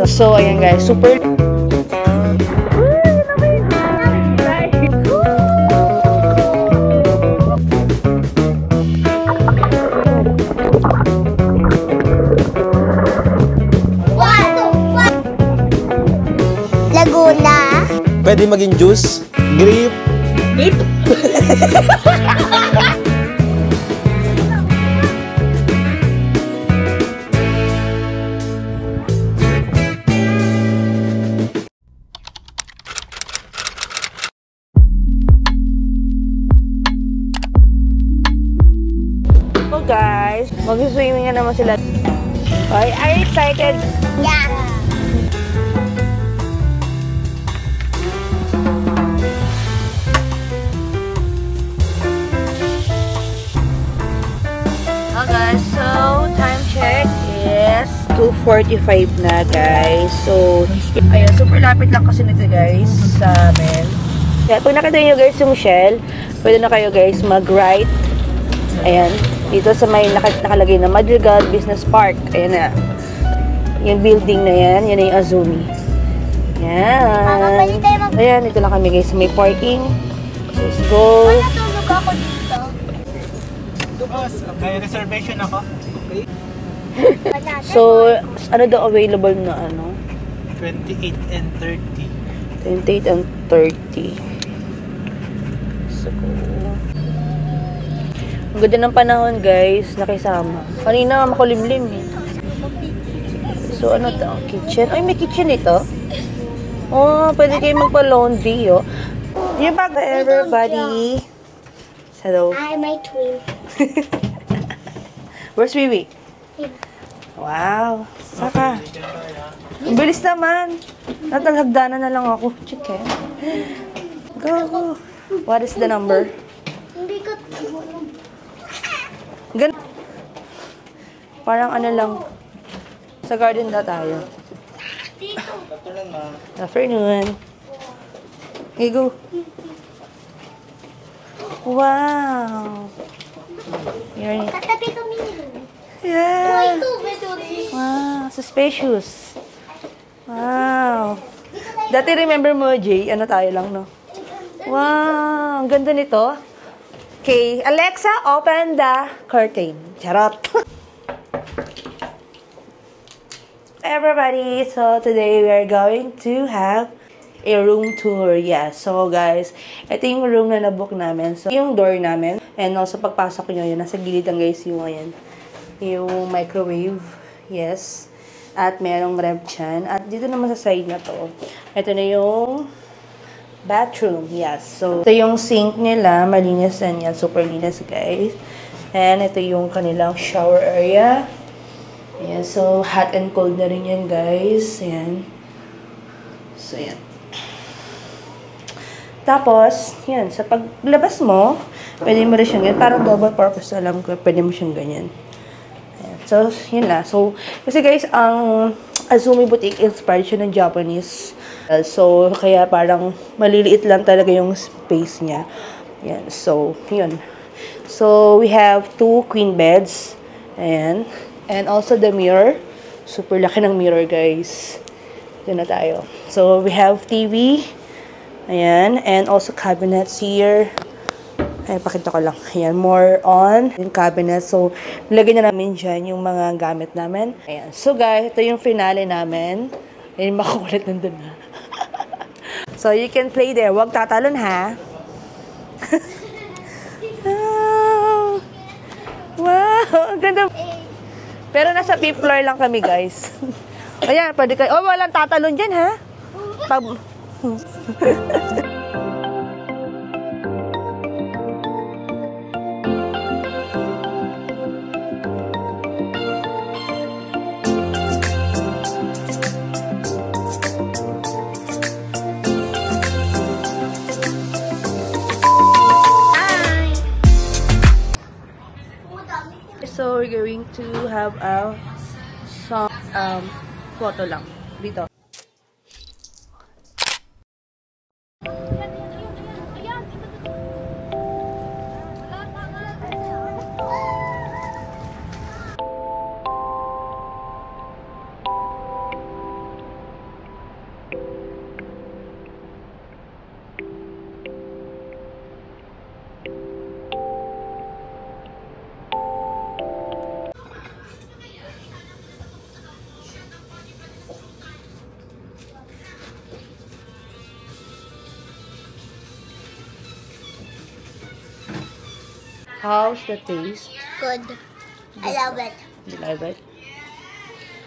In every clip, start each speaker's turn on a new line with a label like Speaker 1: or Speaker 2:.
Speaker 1: So, ayan guys, super...
Speaker 2: Laguna.
Speaker 3: Pwede maging juice, grape.
Speaker 1: Grape? So guys, mag-swimming na naman sila. Okay, are you excited?
Speaker 2: Yeah.
Speaker 1: Guys, so time check is 2:45 na guys. So, ayun, super lapit lang kasi nito guys sa amin. Kaya pag nakita nyo guys yung Shell, pwede na kayo guys mag-right. Ayan, dito sa may nakalagay na Madrigal Business Park. Ayan na. Yung building na yan, yan na yung Azumi. Ayan. Ayan, dito lang kami guys sa may parking. Let's go.
Speaker 2: Natulog ako dito.
Speaker 3: May reservation ako.
Speaker 1: So, ano daw available na ano?
Speaker 3: 28 and 30.
Speaker 1: 28 and 30. So, ang ganda ng panahon guys, nakisama. Kanina makulimlim eh. So, ano to? Kitchen? Ay, may kitchen ito. Oh, pwede kayo magpa-laundry, oh. Yung bag everybody. Hello.
Speaker 2: Hi, my twin.
Speaker 1: Where's Wiwi? Wow. Saka. Ang bilis naman. Natalagdanan na lang ako. Chicken. Go. What is the number?
Speaker 2: Hindi ko...
Speaker 1: Parang ano lang. Sa garden na tayo.
Speaker 2: Dito.
Speaker 1: Afternoon. Okay, go. Wow. You're...
Speaker 2: Katabi kami nila.
Speaker 1: Yeah.
Speaker 2: Ito, bedori.
Speaker 1: Wow. So spacious. Wow. Dati remember mo, Jay? Ano tayo lang, no? Wow. Ang ganda nito. Okay. Alexa, open the curtain. Charot. Everybody, so today we are going to have a room tour. Yeah, so guys, ito yung room na nabook namin. So, yung door namin. And also, pagpasok nyo yun, nasa gilid lang guys yung ayan. Yung microwave. Yes. At merong ref dyan. At dito naman sa side na to. Ito na yung bathroom. Yes. So, ito yung sink nila. Malinis na yan. Super linis guys. And ito yung kanilang shower area. Ayan. So, hot and cold na rin yan guys. Ayan. So, ayan. Tapos, yan, sa paglabas mo, pwede mo rin siyang ganyan. Parang double purpose na lang, pwede mo siyang ganyan. Ayan. So, yun na. So, kasi guys, ang Azumi Boutique inspired siya ng Japanese. So, kaya parang maliliit lang talaga yung space niya. Ayan. So, yun. So, we have 2 queen beds. Ayan. And also the mirror. Super laki ng mirror, guys. Doon na tayo. So, we have TV. Ayan. And also cabinets here. Ayan, pakita ko lang. Ayan, more on yung cabinet. So, nilagay na namin dyan yung mga gamit namin. Ayan. So, guys, ito yung finale namin. Ayan, makukulit nandun na. So, you can play there. Huwag tatalon, ha? Wow! Ang ganda. Pero nasa 5th floor lang kami, guys. Ayan, pwede kayo. Oh, walang tatalon dyan, ha? So, we're going to have some photo lang dito. How's the taste?
Speaker 2: Good. I love it.
Speaker 1: You like it?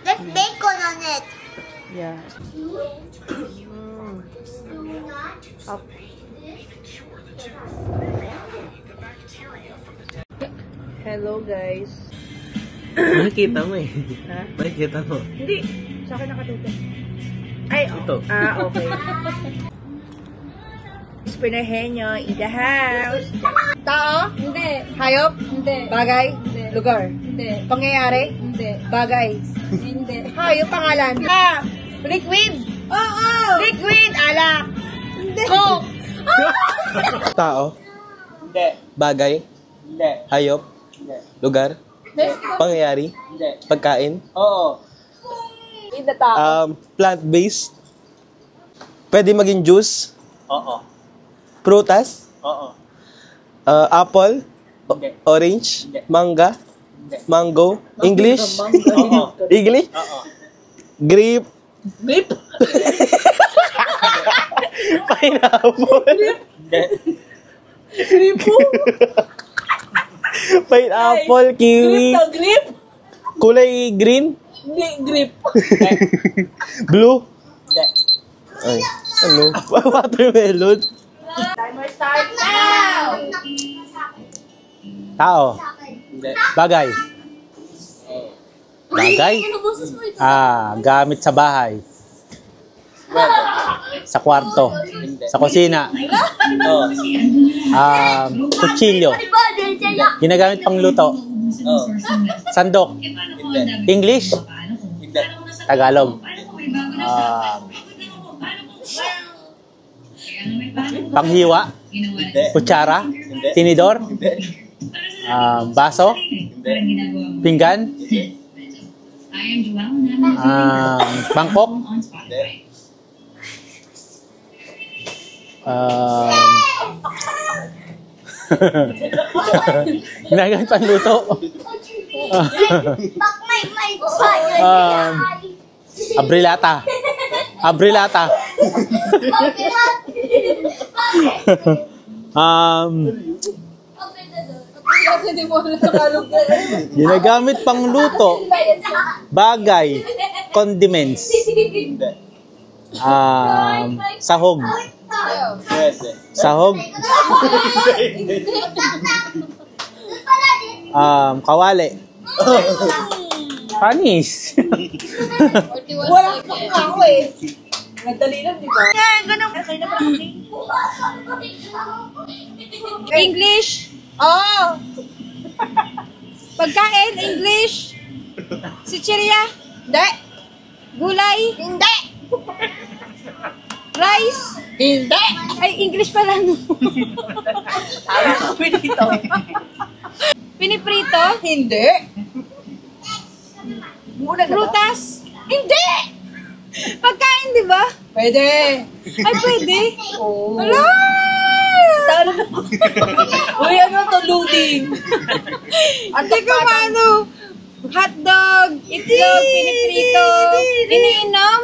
Speaker 2: There's bacon on it.
Speaker 1: Yeah. Up. Hello guys.
Speaker 3: Makikita mo eh.
Speaker 1: Ha?
Speaker 3: Makikita mo.
Speaker 1: Hindi. Sa akin nakatutok. Ay,
Speaker 3: Ito.
Speaker 1: okay. Spinahenyo in the house. Tao?
Speaker 4: Hindi.
Speaker 1: Hayop?
Speaker 4: Hindi.
Speaker 1: Bagay?
Speaker 4: Hindi.
Speaker 1: Lugar?
Speaker 4: Hindi.
Speaker 1: Pangyayari?
Speaker 4: Hindi.
Speaker 1: Bagay?
Speaker 4: Hindi.
Speaker 1: Hayop pangalan? Liquid?
Speaker 4: Oo!
Speaker 1: Liquid! Alak! Coke!
Speaker 3: Tao?
Speaker 5: Hindi.
Speaker 3: Bagay?
Speaker 5: Hindi.
Speaker 3: Hayop?
Speaker 5: Hindi.
Speaker 3: Lugar? Pangyayari?
Speaker 5: Hindi.
Speaker 3: Pagkain?
Speaker 5: Oo.
Speaker 1: In the tao.
Speaker 3: Plant-based? Pwede maging juice?
Speaker 5: Oo.
Speaker 3: Prutas?
Speaker 5: Oo.
Speaker 3: Apple?
Speaker 5: Hindi.
Speaker 3: Orange?
Speaker 5: Hindi.
Speaker 3: Manga?
Speaker 5: Hindi.
Speaker 3: Mango? English?
Speaker 5: Oo.
Speaker 3: English?
Speaker 5: Oo.
Speaker 3: Grape?
Speaker 1: Grape?
Speaker 3: Pineapple?
Speaker 5: Hindi.
Speaker 1: Gripo?
Speaker 3: Pineapple, kiwi,
Speaker 1: Grip?
Speaker 3: kulay green,
Speaker 1: Hindi, grip.
Speaker 3: blue,
Speaker 5: Hindi.
Speaker 3: ay, ano, watermelon,
Speaker 1: Timer start now!
Speaker 3: tao,
Speaker 5: Hindi.
Speaker 3: bagay, bagay, gamit sa bahay, sa kwarto,
Speaker 5: Hindi.
Speaker 3: sa kusina,
Speaker 5: Oo.
Speaker 3: kutsilyo, ginagamit pang luto,
Speaker 5: Oo.
Speaker 3: sandok,
Speaker 5: Hindi.
Speaker 3: English,
Speaker 5: Hindi.
Speaker 3: Tagalog, panghiwa,
Speaker 5: Hindi.
Speaker 3: kutsara,
Speaker 5: Hindi.
Speaker 3: tinidor,
Speaker 5: Hindi.
Speaker 3: baso,
Speaker 5: Hindi.
Speaker 3: pinggan, mangkok,
Speaker 5: Hindi. Ginagamit
Speaker 3: pang luto, abrilata, abrilata,
Speaker 4: Hindi mo na Tagalog ka.
Speaker 3: ginagamit pang luto, bagay, condiments, sahog,
Speaker 5: Pwede.
Speaker 3: sahog, kawali, panis,
Speaker 1: Wala pang ako eh. Madali lang, di ba? Yan, ganun. Okay na ba?
Speaker 4: English. Oh. Pagkain, English. Chichirya.
Speaker 1: Hindi.
Speaker 4: Gulay.
Speaker 1: Hindi.
Speaker 4: Rice.
Speaker 1: Hindi.
Speaker 4: Ay, English pala, no?
Speaker 1: Sabi kami dito.
Speaker 4: Piniprito.
Speaker 1: Hindi. Muna na ba?
Speaker 4: Prutas.
Speaker 1: Hindi.
Speaker 4: Pagkain, di ba?
Speaker 1: Pwede.
Speaker 4: Ay, pwede.
Speaker 1: Oh.
Speaker 4: Hala!
Speaker 1: Talo na. Uy, ano to, loading?
Speaker 4: Hindi ko paano. Hotdog, itlog, piniprito, iniinom,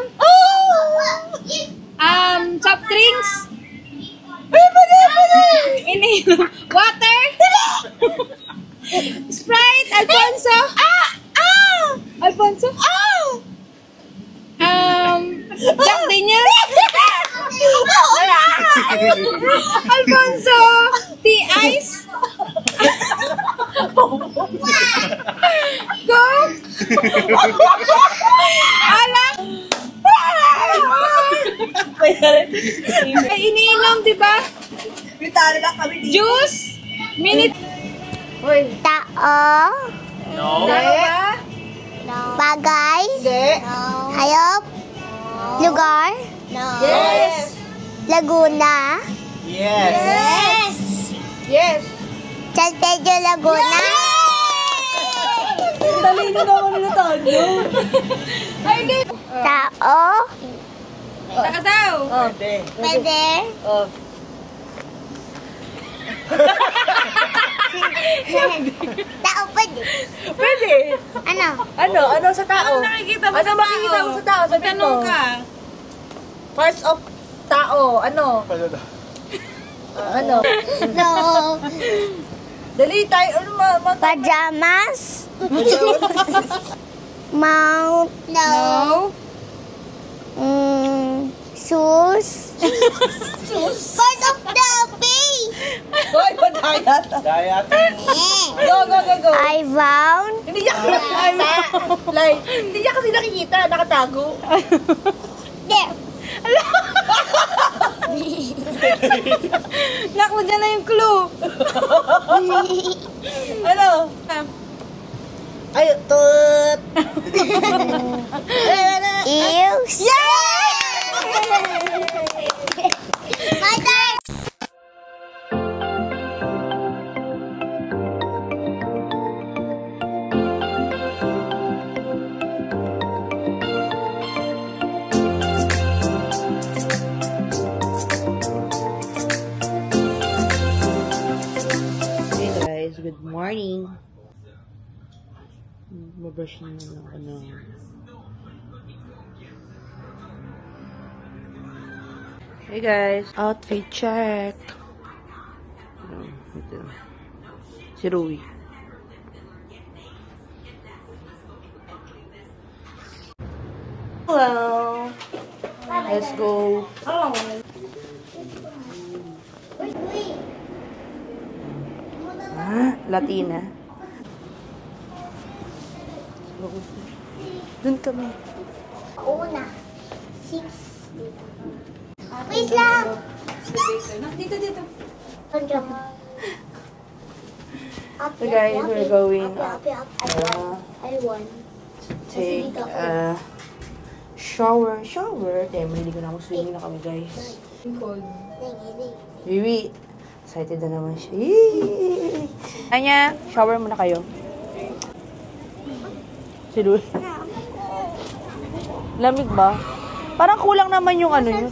Speaker 4: soft drinks, iniinom, water, Sprite, Alfonso, Alfonso, Jack Daniels, Alfonso, tea ice, Coke, alak, ay iniinom, di ba?
Speaker 1: Talo lang kami dito.
Speaker 4: Juice, minute,
Speaker 2: Tao.
Speaker 4: tama ba?
Speaker 2: Bagay.
Speaker 1: Hindi.
Speaker 2: Hayop. Lugar.
Speaker 1: Yes.
Speaker 2: Laguna.
Speaker 5: Yes.
Speaker 2: Yes.
Speaker 1: Yes.
Speaker 2: San Pedro Laguna.
Speaker 1: Dali na naman nila tayo.
Speaker 4: Ay, hindi.
Speaker 2: Tao.
Speaker 4: Taka daw.
Speaker 1: Pwede.
Speaker 2: Pwede.
Speaker 1: Oh.
Speaker 2: Tao pwede.
Speaker 1: Pwede.
Speaker 2: Ano?
Speaker 1: Ano sa tao?
Speaker 4: Ano nakikita mo
Speaker 1: Ano
Speaker 4: sa
Speaker 1: makikita
Speaker 4: tao?
Speaker 1: mo sa tao? Sabihin
Speaker 4: Magtanong
Speaker 1: mo.
Speaker 4: ka.
Speaker 1: Parts of tao. Ano? Ano?
Speaker 2: No.
Speaker 4: Dali tayo. Ano
Speaker 2: Pajamas. Mount.
Speaker 4: No.
Speaker 2: Shoes. Part of the face.
Speaker 4: Hoy, madayat.
Speaker 5: Dayat.
Speaker 4: Go, go, go, go.
Speaker 2: I found.
Speaker 4: Hindi niya like, hindi niya kasi nakikita. Nakatago.
Speaker 2: There.
Speaker 4: Naku, dyan na yung clue. Ano? Ay, tut.
Speaker 2: Eels. My turn.
Speaker 1: Hey guys, good morning. Mabrush na lang ako ng... Hey guys, outfit check. Ito. Si Rui. Hello. Let's go. Latina. Doon kami.
Speaker 2: Una. 6. Wait lang.
Speaker 4: Dito, dito.
Speaker 1: So guys, we're going
Speaker 2: Up. I won.
Speaker 1: take a shower. Kaya mahilig na ako swimming na kami guys. Vivi, excited na naman siya. Yee! Anya, shower muna kayo. Si Louie. Lamig ba? Parang kulang naman yung ano nyo.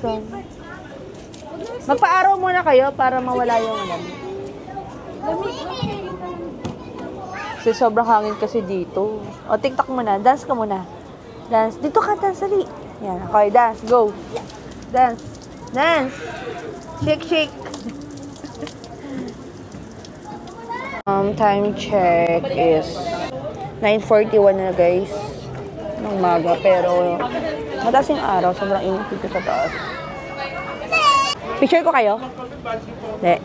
Speaker 1: Magpa-araw muna kayo para mawala yung lamig. Kasi sobrang hangin kasi dito. O, TikTok muna. Dance ka muna. Dance. Dito ka, dance. Sali. Yan. Okay, dance. Go. Dance. Dance. Shake. Time check is 9:41 na guys. Ng umaga. Pero, mataas yung araw. Sobrang init dito sa taas. Picture ko kayo? Hindi.